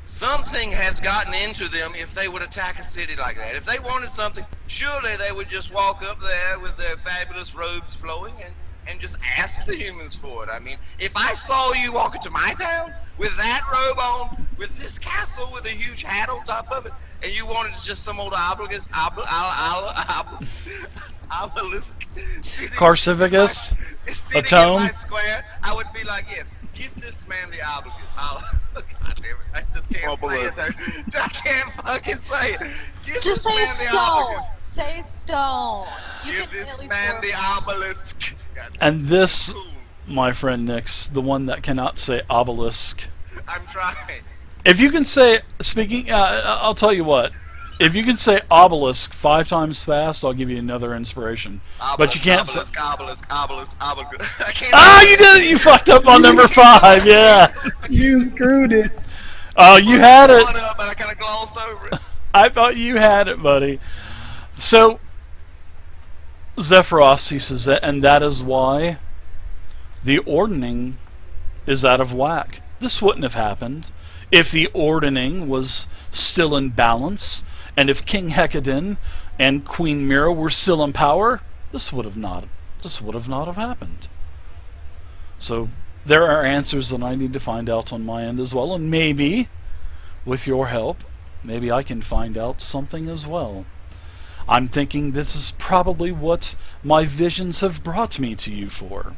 Something has gotten into them if they would attack a city like that. If they wanted something, surely they would just walk up there with their fabulous robes flowing and just ask the humans for it. I mean, if I saw you walk into my town with that robe on, with this castle with a huge hat on top of it, and you wanted just some old obelisk, Carcificus? A in tome? my square, I would be like, yes, give this man the obelisk. God damn it, I just can't say it. I can't fucking say it. Give Just this say man the stone. obelisk. Say stone. You Give can this at least man work. the obelisk. And this, Cool. my friend Nix, the one that cannot say obelisk. I'm trying. If you can say, I'll tell you what. If you can say obelisk 5 times fast, I'll give you another inspiration. But you can't say... Obelisk. I can't. Ah, you did it! You fucked up on number 5, yeah. You screwed it. Oh, you had it. One up, but I kind of glossed over it. I thought you had it, buddy. So, Zephyros, he says, and that is why the ordning is out of whack. This wouldn't have happened if the ordning was still in balance, and if King Hecadin and Queen Mira were still in power. This would not have happened. So there are answers that I need to find out on my end as well, and maybe, with your help, maybe I can find out something as well. I'm thinking this is probably what my visions have brought me to you for.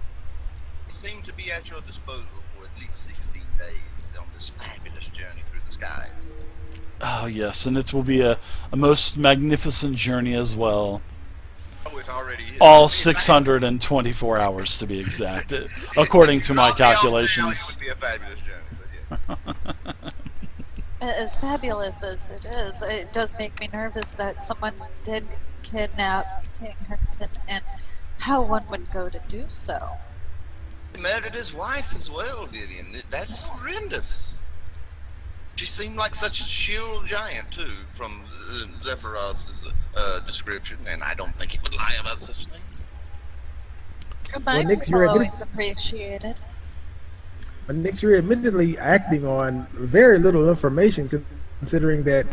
Seem to be at your disposal for at least 16 days on this fabulous journey through the skies. Oh yes, and it will be a most magnificent journey as well. Oh, it already is. All 624 hours to be exact, according to my If you dropped me off now, calculations. it would be a fabulous journey, but yeah. As fabulous as it is, it does make me nervous that someone did kidnap King Hector, and how one would go to do so. He murdered his wife as well, Vivian. That is horrendous. She seemed like such a shield giant, too, from Zephyros' description, and I don't think he would lie about such things. My Nick, people you're always appreciated. But Nick, you're admittedly acting on very little information, considering that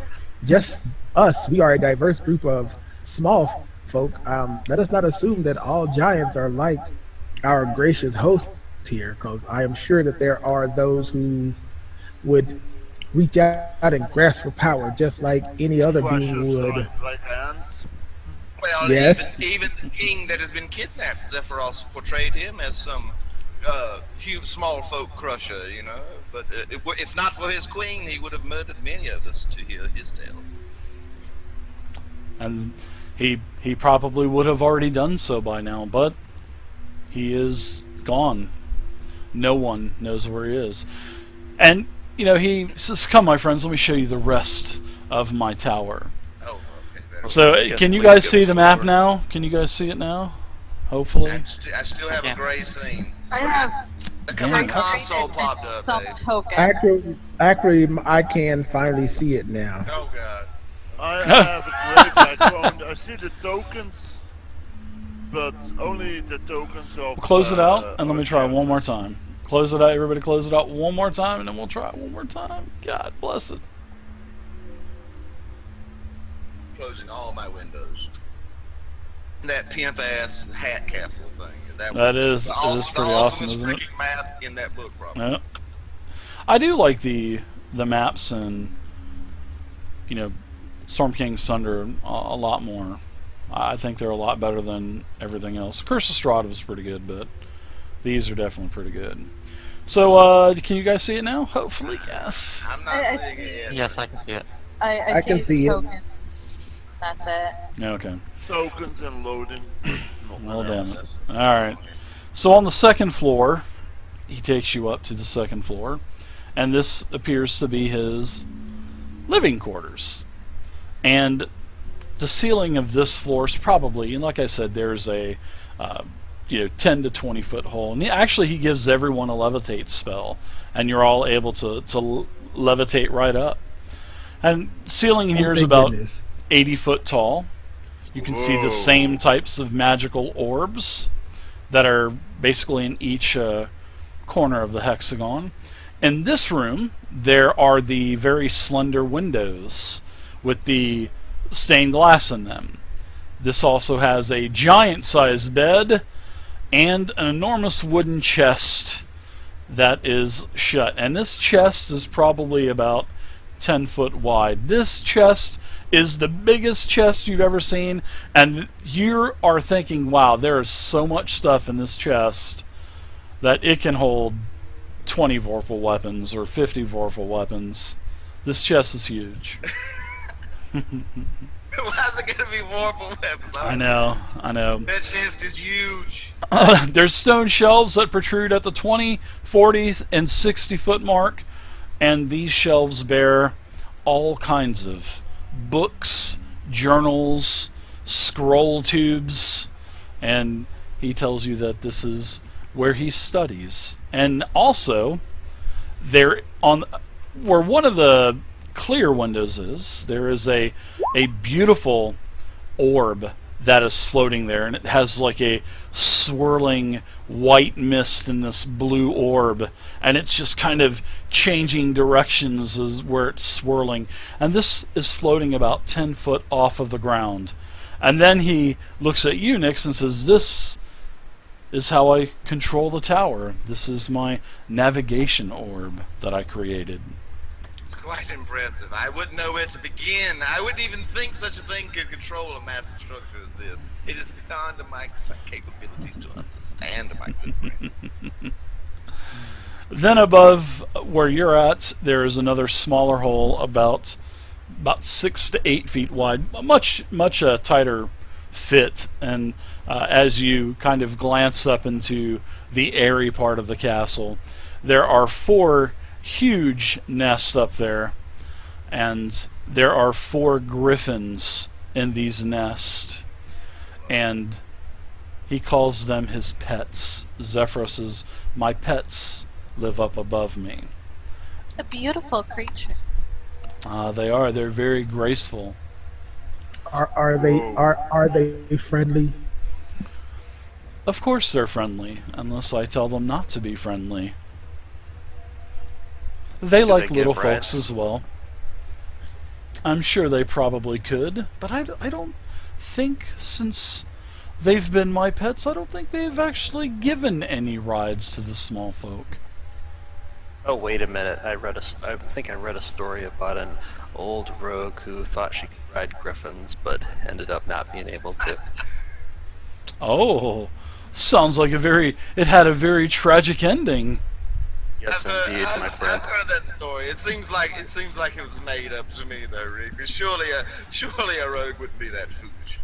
just us, we are a diverse group of small folk. Let us not assume that all giants are like our gracious host here, because I am sure that there are those who would reach out and grasp for power just like any other being would. Like ants. Well, Yes. even the king that has been kidnapped, Zephyros portrayed him as some huge, small folk crusher, you know. But if not for his queen, he would have murdered many of us to hear his tale. And he probably would have already done so by now, but he is gone. No one knows where he is. And, you know, he says, come, my friends, let me show you the rest of my tower. Oh, okay. So, Yes, can you please guys give see us the some map more. now? Can you guys see it now? Hopefully. I still have a gray scene. I have My Yeah. console popped up, some babe. tokens. Actually, I can finally see it now. Oh, God. I have a great background. I see the tokens, but only the tokens of. Close it out, and let me try okay. one more time. Close it out, everybody close it out one more time, and then we'll try it one more time. God bless it. Closing all my windows. That pimp-ass hat castle thing. That is the pretty awesome, awesomest isn't it? freaking map in that book, probably. Yeah. I do like the maps and, you know, Storm King's Thunder a lot more. I think they're a lot better than everything else. Curse of Strahd was pretty good, but these are definitely pretty good. So, can you guys see it now? Hopefully, yes. I'm not I seeing it yet. Yes, I can see it. I can see see it. tokens. That's it. Yeah, okay. Tokens and loading. Well, damn it. Alright. So on the second floor, he takes you up to the second floor, and this appears to be his living quarters. And the ceiling of this floor is probably, and like I said, there's a 10 to 20 foot hole. And actually, he gives everyone a levitate spell, and you're all able to levitate right up. And ceiling here is Thank about goodness. 80 foot tall. You can see the Whoa. same types of magical orbs that are basically in each corner of the hexagon. In this room, there are the very slender windows with the stained glass in them. This also has a giant-sized bed and an enormous wooden chest that is shut. And this chest is probably about 10 foot wide. This chest is the biggest chest you've ever seen, and you are thinking, wow, there is so much stuff in this chest that it can hold 20 Vorpal weapons or 50 Vorpal weapons. This chest is huge. Why is it gonna be Vorpal weapons? I know. That chest is huge. There's stone shelves that protrude at the 20, 40, and 60 foot mark, and these shelves bear all kinds of books, journals, scroll tubes, and he tells you that this is where he studies. And also, there on where one of the clear windows is, there is a beautiful orb that is floating there, and it has like a swirling white mist in this blue orb, and it's just kind of changing directions as where it's swirling, and this is floating about 10 foot off of the ground. And then he looks at you, Nix, and says, "This is how I control the tower. This is my navigation orb that I created." It's quite impressive. I wouldn't know where to begin. I wouldn't even think such a thing could control a massive structure as this. It is beyond my capabilities to understand, my good friend. Then above where you're at, there is another smaller hole about 6 to 8 feet wide, much tighter fit. And as you kind of glance up into the airy part of the castle, there are 4 huge nests up there, and there are 4 griffins in these nests, and he calls them his pets. Zephyros says, "My pets live up above me." Beautiful creatures. They are. They're very graceful. Are they friendly? Of course they're friendly, unless I tell them not to be friendly. They like they little give folks rights? as well. I'm sure they probably could, but I don't think, since they've been my pets, I don't think they've actually given any rides to the small folk. Oh, wait a minute. I think I read a story about an old rogue who thought she could ride griffins, but ended up not being able to. Oh, sounds like it had a very tragic ending. Yes, indeed, my friend. I've heard that story. It seems like it was made up to me, though, Rick. Surely a rogue wouldn't be that foolish.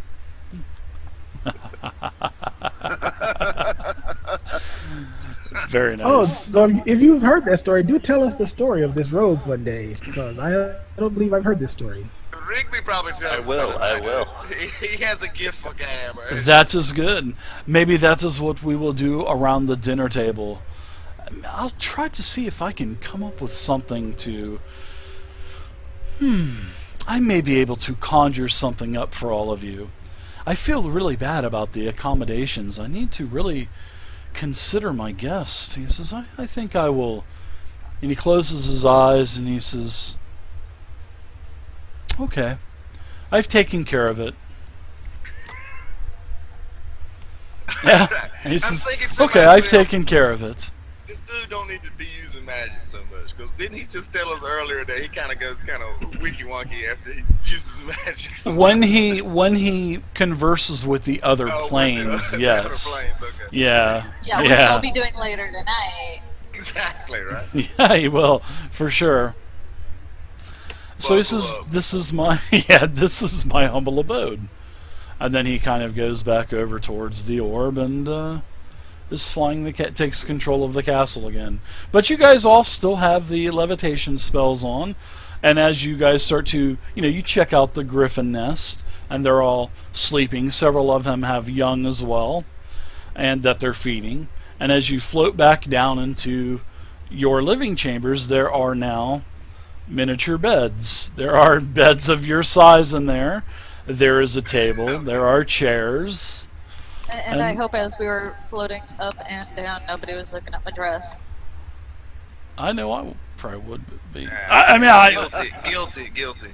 Very Oh, nice. so if you've heard that story, do tell us the story of this rogue one day, because I don't believe I've heard this story. Rigby probably tells I will, me. I will. He has a gift for gab. That is good. Maybe that is what we will do around the dinner table. I'll try to see if I can come up with something to... I may be able to conjure something up for all of you. I feel really bad about the accommodations. I need to really consider my guest. He says, I think I will... And he closes his eyes and he says, "Okay, I've taken care of it." Yeah. And he says, thinking to "Okay, I've myself, taken care of it." This dude don't need to be using magic so much, because didn't he just tell us earlier that he kind of goes kind of wiki-wonky after he uses magic sometimes? When he converses with the other planes, the yes. other planes, okay. Yeah. Yeah, which Yeah. we'll be doing later tonight. Exactly, right? Yeah, he will, for sure. So he says, Buckle up. "This is my humble abode." And then he kind of goes back over towards the orb and is flying takes control of the castle again. But you guys all still have the levitation spells on, and as you guys start to, you check out the griffin nest, and they're all sleeping. Several of them have young as well, and that they're feeding. And as you float back down into your living chambers, there are now miniature beds. There are beds of your size in there. There is a table. There are chairs. And I hope as we were floating up and down, nobody was looking at my dress. I know probably would be. I mean, guilty.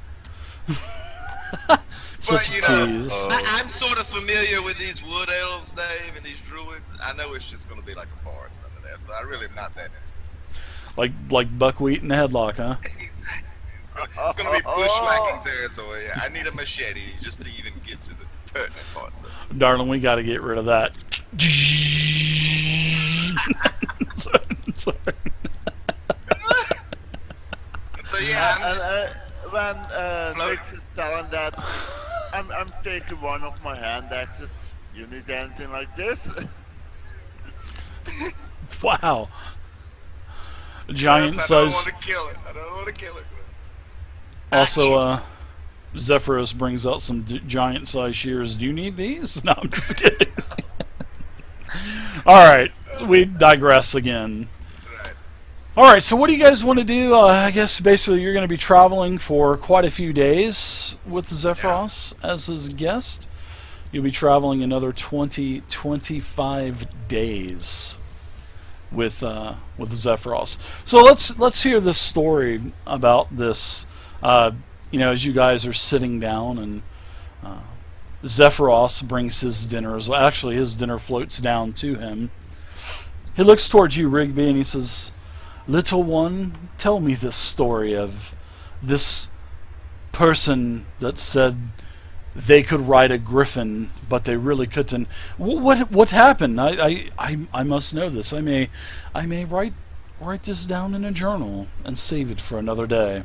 Such But, a tease. I'm sort of familiar with these wood elves, Dave, and these druids. I know it's just going to be like a forest under there, so I really am not that. Like buckwheat in a headlock, huh? It's going to be bushwhacking territory. I need a machete just to even get to the pertinent parts of it. Darling, we got to get rid of that. Sorry. So yeah, I'm just... when Mix is telling that, I'm taking one of my hand axes. You need anything like this? Wow. Giant Yes, I don't size. want to kill it. Also, Zephyros brings out some giant size shears. Do you need these? No, I'm just kidding. Alright, we digress again. Right. Alright, so what do you guys want to do? I guess basically you're going to be traveling for quite a few days with Zephyros as his guest. You'll be traveling another 25 days with Zephyros. So let's hear this story about this. As you guys are sitting down and Zephyros brings his dinner as well. Actually, his dinner floats down to him. He looks towards you, Rigby, and he says, "Little one, tell me this story of this person that said they could ride a griffin, but they really couldn't. What happened? I must know this. I may write this down in a journal and save it for another day."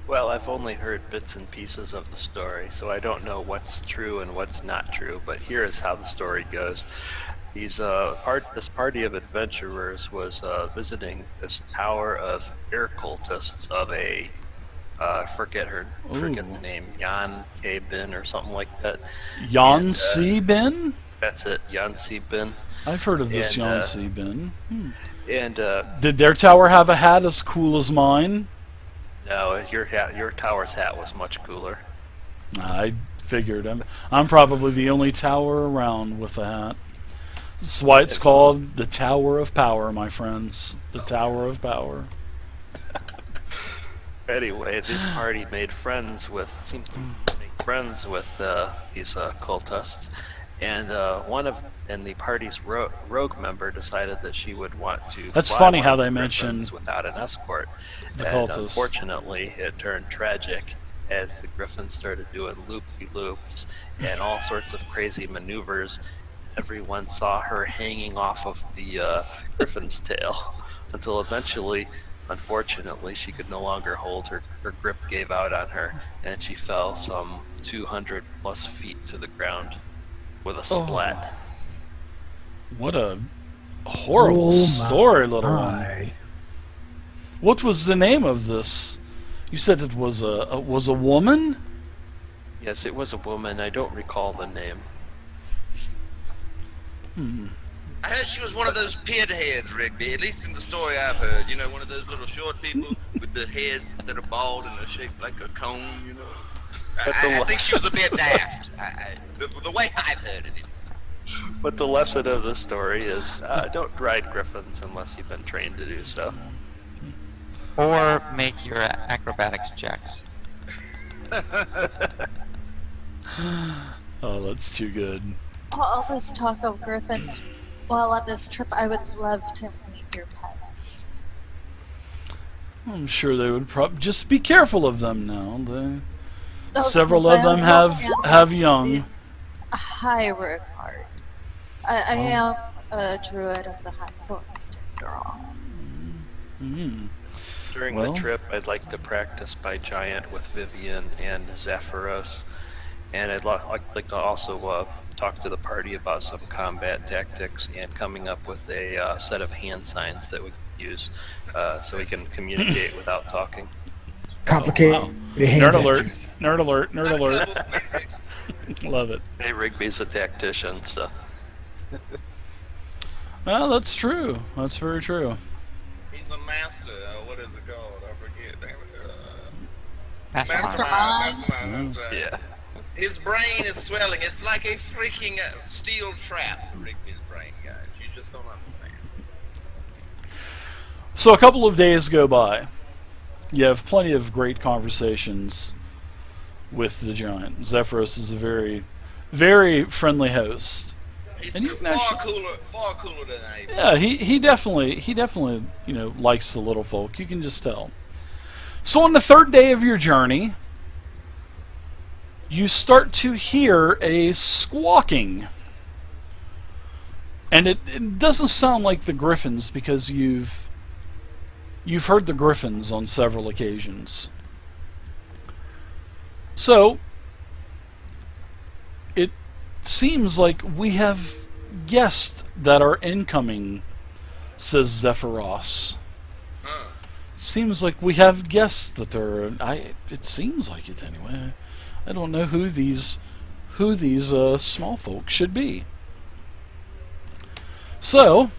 Well, I've only heard bits and pieces of the story, so I don't know what's true and what's not true, but here is how the story goes. This party of adventurers was visiting this tower of air cultists of a, forget the name, Jan K. Bin or something like that. Jan C. Bin? That's it, Jan C. Bin. I've heard of this Jan C. Bin. And did their tower have a hat as cool as mine? No, your tower's hat was much cooler. I figured. I'm probably the only tower around with a hat. That's why it's called the Tower of Power, my friends. The Tower of Power. Anyway, this party seems to make friends with these cultists, and the party's rogue member decided that she would want to. That's fly funny one how of the they griffins mention without an escort. the And cultists. unfortunately, it turned tragic as the griffin started doing loop-de-loops and all sorts of crazy maneuvers. Everyone saw her hanging off of the griffin's tail until eventually, unfortunately, she could no longer hold her grip gave out on her, and she fell some 200 plus feet to the ground with a splat. What a horrible story, little one. What was the name of this? You said it was a woman? Yes, it was a woman. I don't recall the name. I heard she was one of those pinheads, Rigby, at least in the story I've heard. You know, one of those little short people with the heads that are bald and are shaped like a cone, you know. I think she was a bit daft, the way I've heard it. But the lesson of the story is don't ride griffins unless you've been trained to do so. Or make your acrobatics checks. Oh, that's too good. All this talk of griffins, while on this trip, I would love to meet your pets. I'm sure they would just be careful of them now. Those Several of them have young. High regard. I am a druid of the High Forest, after all. During the trip, I'd like to practice by giant with Vivian and Zephyros, and I'd like to also talk to the party about some combat tactics and coming up with a set of hand signs that we can use so we can communicate without talking. Complicated. Wow. Hand Nerd alert! gestures. Nerd alert! Nerd alert! Love it. Hey, Rigby's a tactician, so. Well, that's true. That's very true. He's a master. What is it called? I forget. Damn it. Mastermind. Mastermind. That's right. Yeah. His brain is swelling. It's like a freaking steel trap. Rigby's brain, guys. You just don't understand. So a couple of days go by. You have plenty of great conversations with the giant. Zephyros is a very, very friendly host. He's And you can far cooler than I. Yeah, he definitely likes the little folk. You can just tell. So on the third day of your journey, you start to hear a squawking. And it doesn't sound like the griffins, because you've heard the griffins on several occasions. So it seems like we have guests that are incoming, says Zephyros. Seems like we have guests that are. It seems like it anyway. I don't know who these small folk should be. So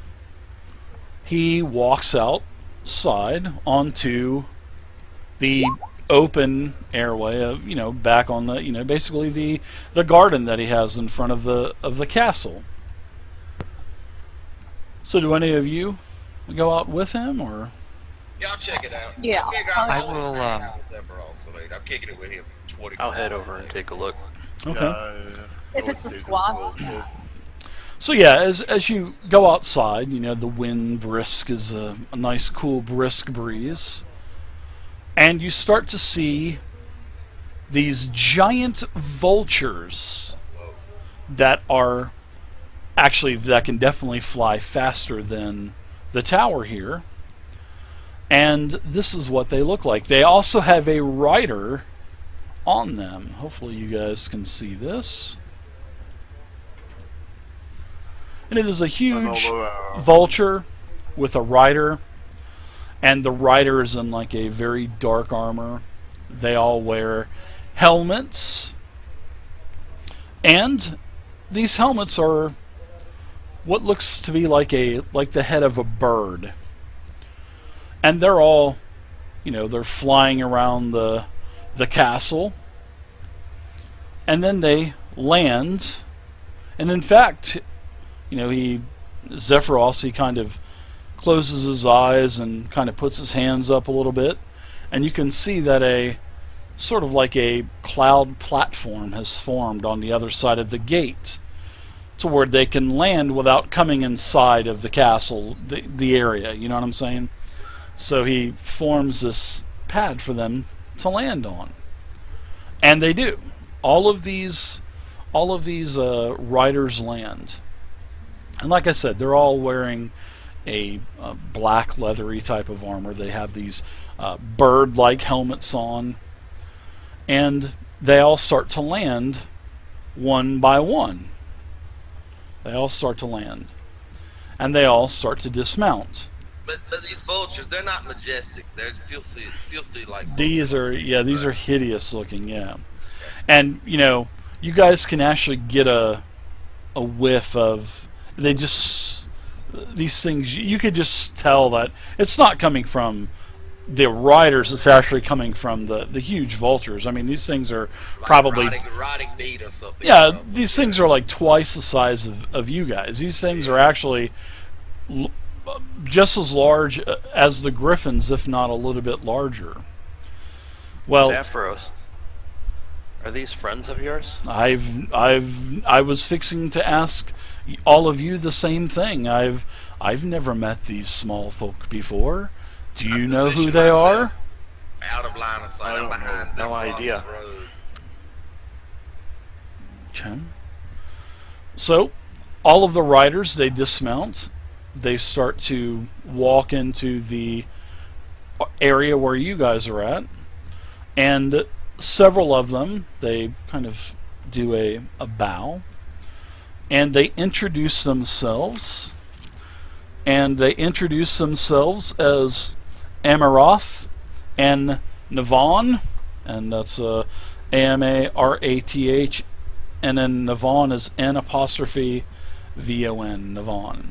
he walks outside onto the open airway, back on the, basically the garden that he has in front of the castle. So do any of you go out with him, or? Yeah, I'll check it out. Yeah. I will, I'm kicking it with him. I'll head over and take a look. Okay. If it's a squad. So yeah, as you go outside, the wind brisk is a nice, cool, brisk breeze, and you start to see these giant vultures that can definitely fly faster than the tower here. And this is what they look like. They also have a rider on them. Hopefully you guys can see this. And it is a huge vulture with a rider, and the rider is in like a very dark armor. They all wear helmets, and these helmets are what looks to be like the head of a bird. And they're all, they're flying around the castle, and then they land, and in fact, Zephyros, he kind of closes his eyes and kind of puts his hands up a little bit, and you can see that a sort of like a cloud platform has formed on the other side of the gate to where they can land without coming inside of the castle, the area, you know what I'm saying? So he forms this pad for them to land on. And they do. All of these riders land. And like I said, they're all wearing a black leathery type of armor. They have these bird-like helmets on. And they all start to land one by one. They all start to land. And they all start to dismount. But these vultures, they're not majestic. They're filthy like. These are hideous looking, yeah. And you guys can actually get a whiff of these things. You could just tell that it's not coming from the riders. It's actually coming from the huge vultures. I mean, these things are like probably rotting meat or something. Yeah, these things are like twice the size of you guys. These things are actually just as large as the griffins, if not a little bit larger. Well, Zephyros, are these friends of yours? I was fixing to ask all of you the same thing. I've never met these small folk before. Do you know who they are? Out of line of sight. I'm behind. No idea. Okay. So, all of the riders, they dismount. They start to walk into the area where you guys are at. And several of them, they kind of do a bow. And they introduce themselves. And they introduce themselves as Amaroth and Navon. And that's A-M-A-R-A-T-H. And then Navon is N''V-O-N, Navon.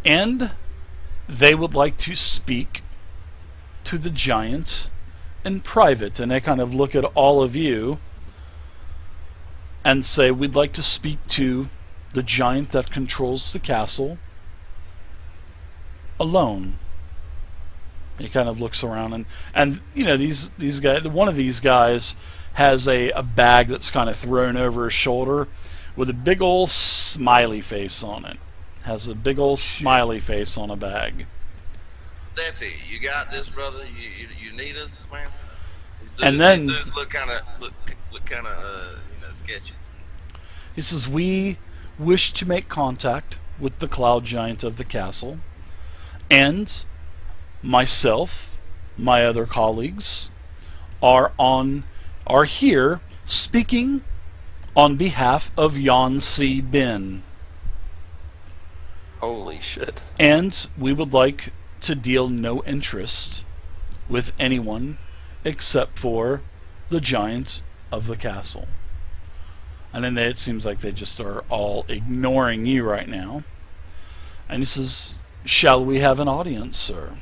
And they would like to speak to the giant in private. And they kind of look at all of you and say, we'd like to speak to the giant that controls the castle alone. He kind of looks around, and you know, these guys. One of these guys has a bag that's kind of thrown over his shoulder with a big old smiley face on it. Has a big old smiley face on a bag. Steffi, you got this, brother. You need us, man. And then these dudes look kind of sketchy. he says, "We wish to make contact with the cloud giant of the castle, and myself, my other colleagues, are here speaking on behalf of Yon C. Bin, Holy shit. and we would like to deal no interest with anyone except for the giant of the castle." And then it seems like they just are all ignoring you right now. And he says, "Shall we have an audience, sir?"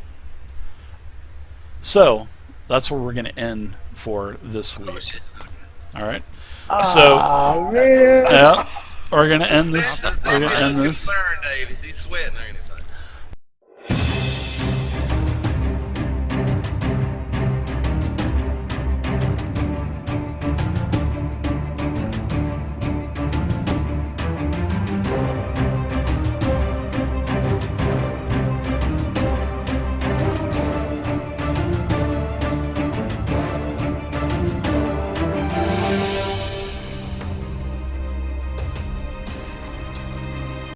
So, that's where we're going to end for this week. Alright? So, Oh man. yeah, we're going to end this. We're going to end this. Concerned, Dave. Is he sweating or anything?